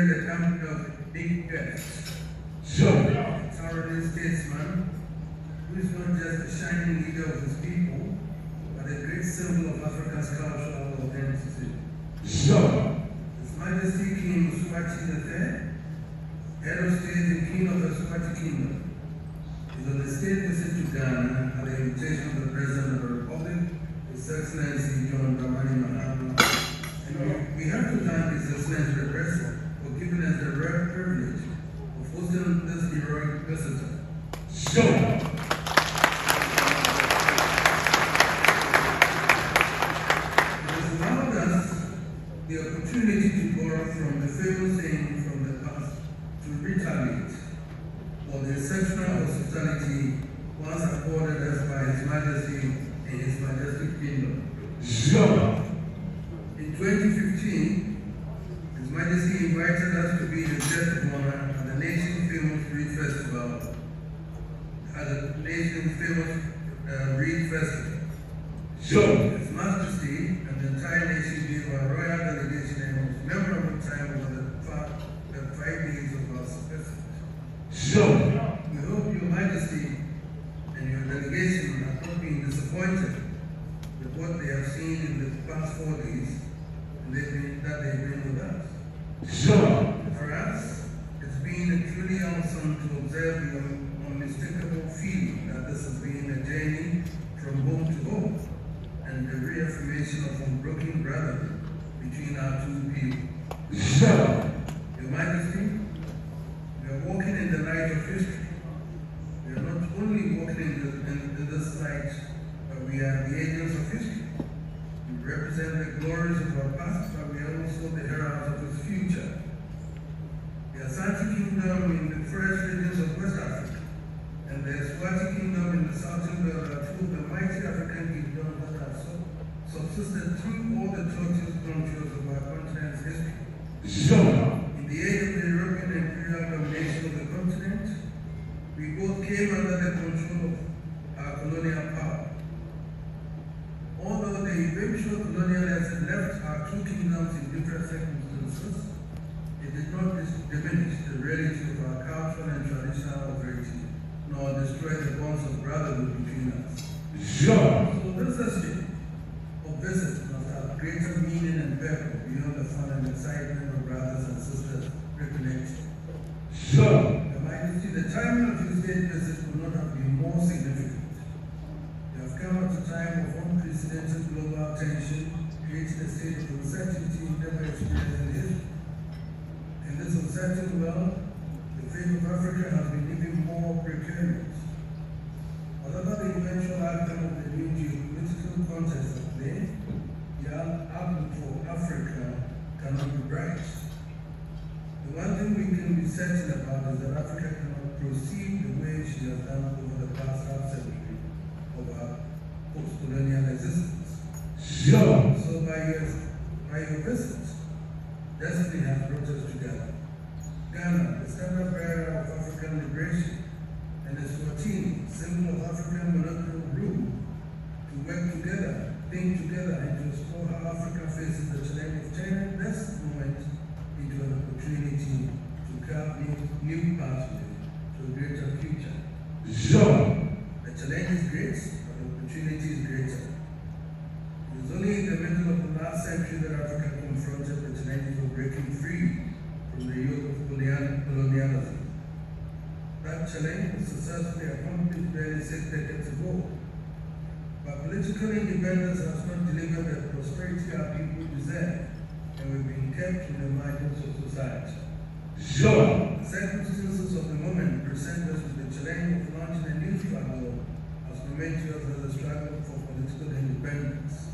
represent the company of big guests. Sure. A thoroughly statesman who is not just a shining leader of his people, but a great symbol of Africa's cultural identity. Sure. His Majesty King Mswati III, head of state and king of the Mswati Kingdom, is on a state visit to Ghana at the invitation of the President of the Republic, His Excellency John Dramani Mahama. And we have to thank His Excellency the President for giving us the rare privilege of hosting this heroic visitor. Sure. The opportunity to borrow from the famous saying from the past to retaliate for the exceptional hospitality once accorded us by His Majesty and His Majestic Kingdom. Sure. In 2015, His Majesty invited us to be the guest of honor at the nation's famous Reed Festival. Sure. His Majesty and the entire nation gave our royal delegation a most memorable time over the 5 days of our visit. Sure. We hope Your Majesty and your delegation have not been disappointed with what they have seen in the past 4 days and that they've been with us. Sure. For us, it's been truly awesome to observe the unmistakable feeling that this has been a journey from home to home, and the reaffirmation of unbroken brotherhood between our two people. Sure. Your Majesty, we are walking in the light of history. We are not only walking in this light, but we are the agents of history. We represent the glories of our past, but we are also the heralds of its future. The Asante Kingdom in the forest regions of West Africa and the Mswati Kingdom in the southern world are two of the mighty African kingdoms that have subsisted through all the tortuous contours of our continent's history. Sure. In the age of the European imperial domination of the continent, we both came under the control of our colonial power. Although the eventual colonialism left our two kingdoms in different circumstances, it did not diminish the reality of our cultural and traditional authority, nor destroy the bonds of brotherhood between us. Sure. So this history of visit must have greater meaning and purpose beyond the fun and excitement of brothers and sisters reconnecting. Sure. Your Majesty, the timing of your state visit could not have been more significant. You have come at a time of unprecedented global tension, creating a state of uncertainty never experienced in history. In this uncertain world, the fate of Africa has been even more precarious. Whatever the eventual outcome of the new geopolitical contest at play, the outlook for Africa cannot be bright. The one thing we can be certain about is that Africa cannot proceed the way she has done over the past half-century of our post-colonial existence. Sure. So by your visit, destiny has brought us together. Ghana, the standard bearer of African liberation, and Eswatini, symbol of African monarchical rule, to work together, think together, and to explore how Africa faces the challenge of turning this moment into an opportunity to carve new pathways to a greater future. Sure. The challenge is great, but the opportunity is greater. It was only in the middle of the last century that Africa confronted the challenges of breaking free from the yoke of colonialism. That challenge was successfully accomplished barely 6 decades ago. But political independence has not delivered the prosperity our people deserve, and we've been kept in the margins of society. Sure. The circumstances of the moment present us with the challenge of launching a new struggle as momentous as the struggle for political independence.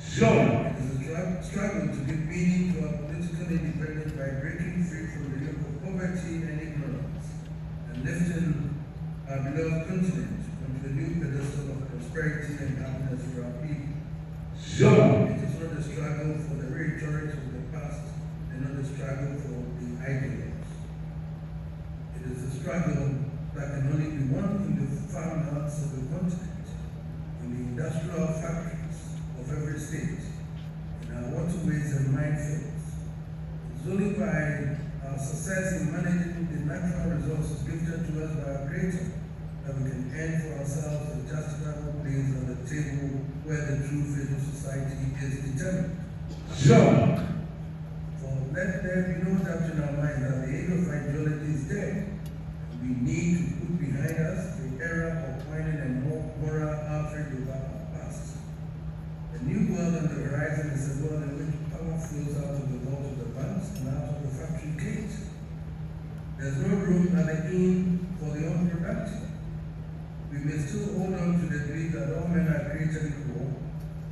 Sure. It is a struggle to give meaning to our political independence by breaking free from the yoke of poverty and ignorance and lifting our beloved continent onto a new pedestal of prosperity and happiness for our people. Sure. It is not a struggle for the rhetoric of the past and not a struggle for the ideals. It is a struggle that can only be won in the farmlands of the continent, in the industrial factories of every state, in our waterways and minefields. It is only by our our success in managing the natural resources gifted to us by our Creator, that we can earn for ourselves a justifiable place on the table where the true fate of society is determined. Sure. For let there be no doubt in our mind that the age of ideology is dead. We need to put behind us the era of whining and moral outrage about our past. The new world on the horizon is a world in which power flows out of the vault of the banks and out of the factory gate. There's no room at the inn for the unproductive. We may still hold on to the belief that all men are created equal,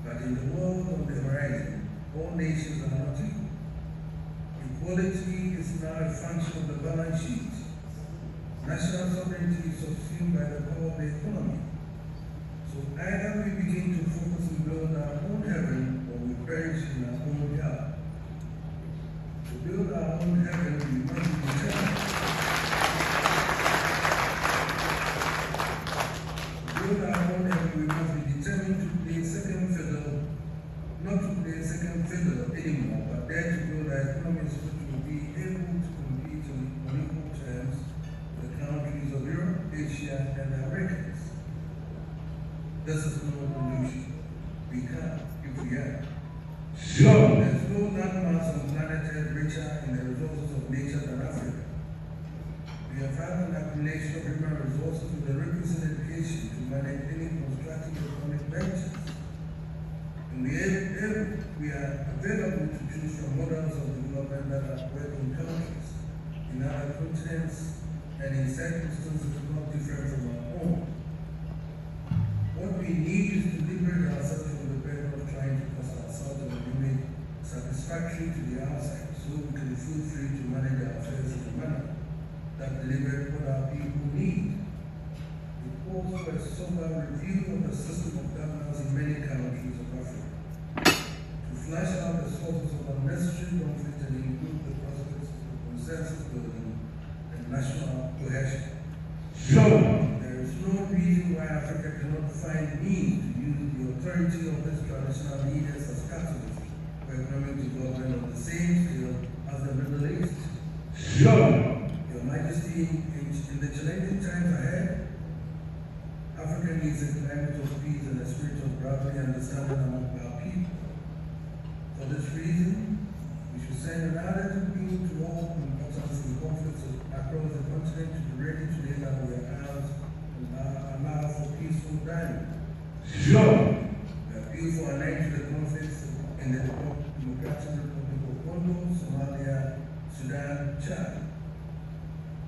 but in the world on the horizon, all nations are not equal. Equality is now a function of the balance sheet. National sovereignty is subsumed by the power of the economy. So either we begin to focus and build our own heaven, or we perish in our own hell. To build our own heaven, we must be determined. To build our own heaven, we must be determined to play second fiddle, not to play second fiddle anymore, but dare to build our economies which will be able to compete on equal terms with the countries of Europe, Asia, and the Americas. This is no illusion. We can, if we are. Sure. There's no landmass on planet Earth richer in the resources of nature than Africa. We have had an accumulation of human resources with the requisite education to manage any constructive economic ventures. And we are available to choose from models of development that are working countries in other continents and in circumstances not different from our own. What we need is to liberate ourselves from the burden of trying to cast ourselves an image satisfactory to the outside, so we can feel free to manage our affairs in a manner that delivers what our people need. It calls for a sober review of the system of governance in many countries of Africa, to flush out the sources of unnecessary conflict and improve the prospects of consensus building and national cohesion. Sure. There is no reason why Africa cannot find means to use the authority of its traditional leaders as catalysts for economic development on the same scale as the Middle East. Sure. Your Majesty, in the challenging times ahead, Africa needs a climate of peace and a spirit of brotherly understanding among our people. For this reason, we should send an ardent appeal to all combatants in conflicts across the continent to be ready to lay down their arms and allow for peaceful dialogue. Sure. We appeal for an end to the conflicts in the Democratic Republic of Congo, Somalia, Sudan, Chad.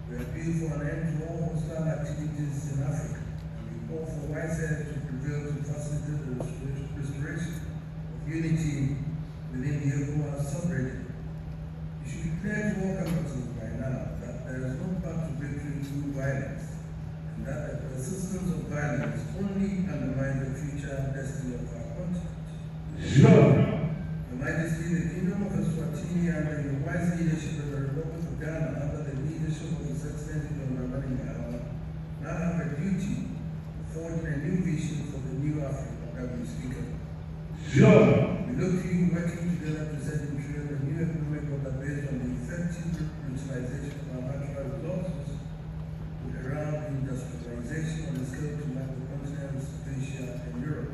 We appeal for an end to all hostile activities in Africa, and we call for wise heads to prevail to facilitate the restoration of unity within the ECOWAS subregion. It should be clear to all combatants by now that there is no path to victory through violence, and that the persistence of violence only undermines the future destiny of our continent. Sure. Your Majesty, the Kingdom of Eswatini, under your wise leadership of the Republic of Ghana, under the leadership of His Excellency John Ramani Mahama, now have a duty of forging a new vision for the new Africa that we speak of. Sure. We look to you working together to set in trail a new economic order based on the effective utilization of our natural resources, with around industrialization on a scale to match the continents of Asia and Europe.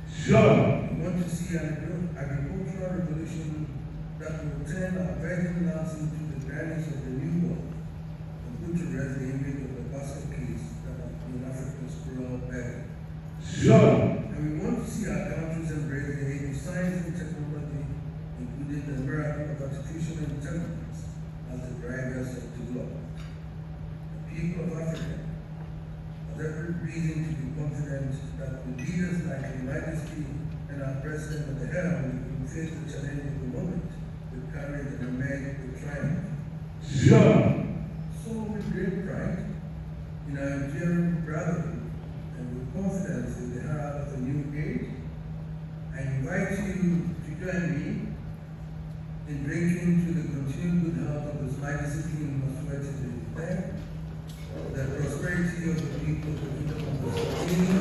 Sure. We want to see an agricultural revolution that will turn our virgin lands into the grannies of the new world and put to rest the image of the basket case that has been Africa's cruel burden. Sure. And we want to see our countries embrace the age of science and technology, including the miracle of artificial intelligence, as the drivers of development. The people of Africa have every reason to be confident that with leaders like Your Majesty and our President at the helm, we can face the challenge of the moment with courage and emerge with triumph. Sure. So with great pride in our enduring brotherhood and with confidence in the herald of a new age, I invite you to join me in drinking to the continued good health of His Majesty King Mswati III, the prosperity of the people of the Kingdom of Asante-Eswatini,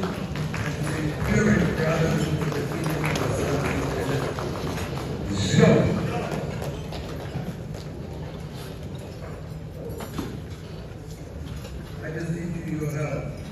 and the enduring brotherhood of the Kingdom of Asante-Eswatini. Sure. I just need your help.